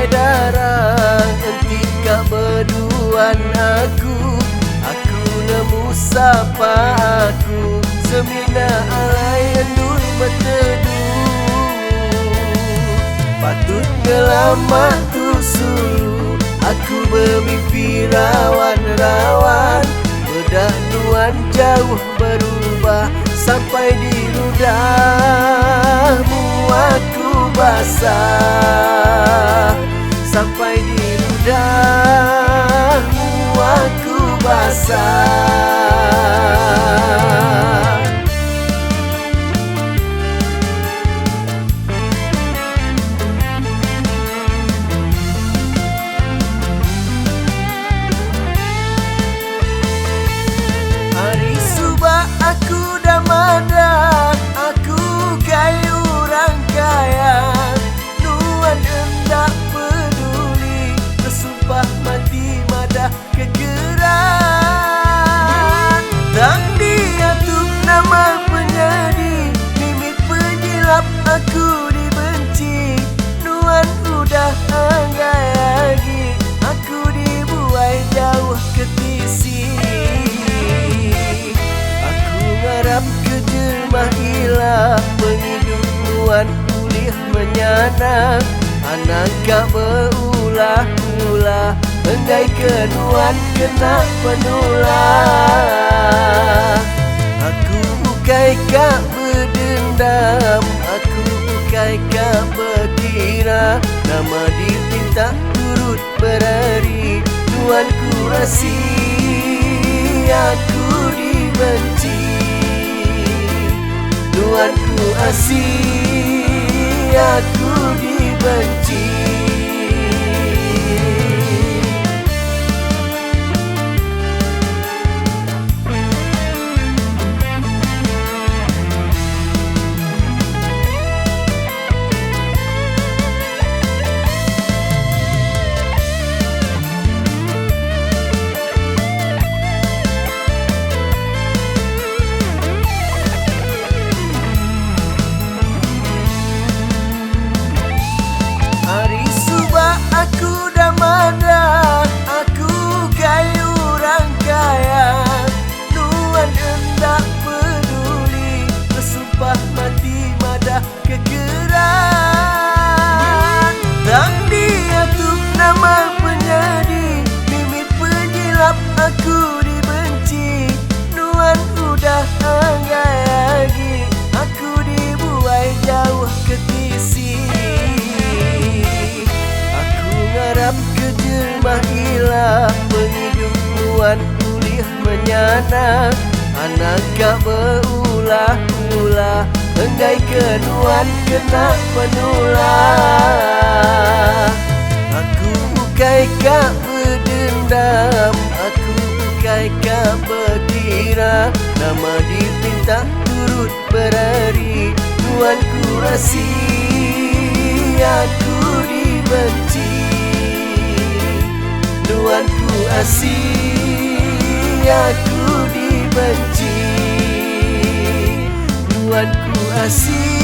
sampai darah. Entika berduaan aku nemu sapa aku. Semina alai endul berteduh, patut ngelamat tu sulu. Aku bermimpi rawan-rawan, bedah nuan jauh berubah. Sampai di ludahmu aku basah, sampai di ludahmu aku basah. Hari subah aku dah madah, aku kayu orang kaya. Nuan hendak peduli, bersumpah mati madah kegeran. Tak diatuk nama penyedih, mimik penyilap aku dibenci. Nuan udah anggai lagi, aku dibuai jauh ke tisi. Harap kejelmah ilah, menghidup nuan pulih menyanang. Anak gak berulah-ulah, enggai kenuan kena penulah. Aku bukai kak berdendam, aku bukai kak berkira. Nama dipinta turut berari, nuan ku rasih, aku dibenci. Nuan ku asih, aku dibenci. Aku dah madah, aku kayu orang kaya. Nuan hendak peduli, bersumpah mati madah kegeran. Tak diatuk nama penyedih, mimik penyilap aku dibenci. Nuan udah anggai lagi, aku dibuai jauh ke tisi. Harap kejelmah ilah, menghidup nuan pulih menyanang. Anak gak berulah-ulah, enggai kenuan kena penulah. Aku bukai kak berdendam, aku bukai kak berkira. Nama dipinta turut berari, nuan ku rasih, aku dibenci. Nuan ku asih, aku dibenci. Nuan ku asih.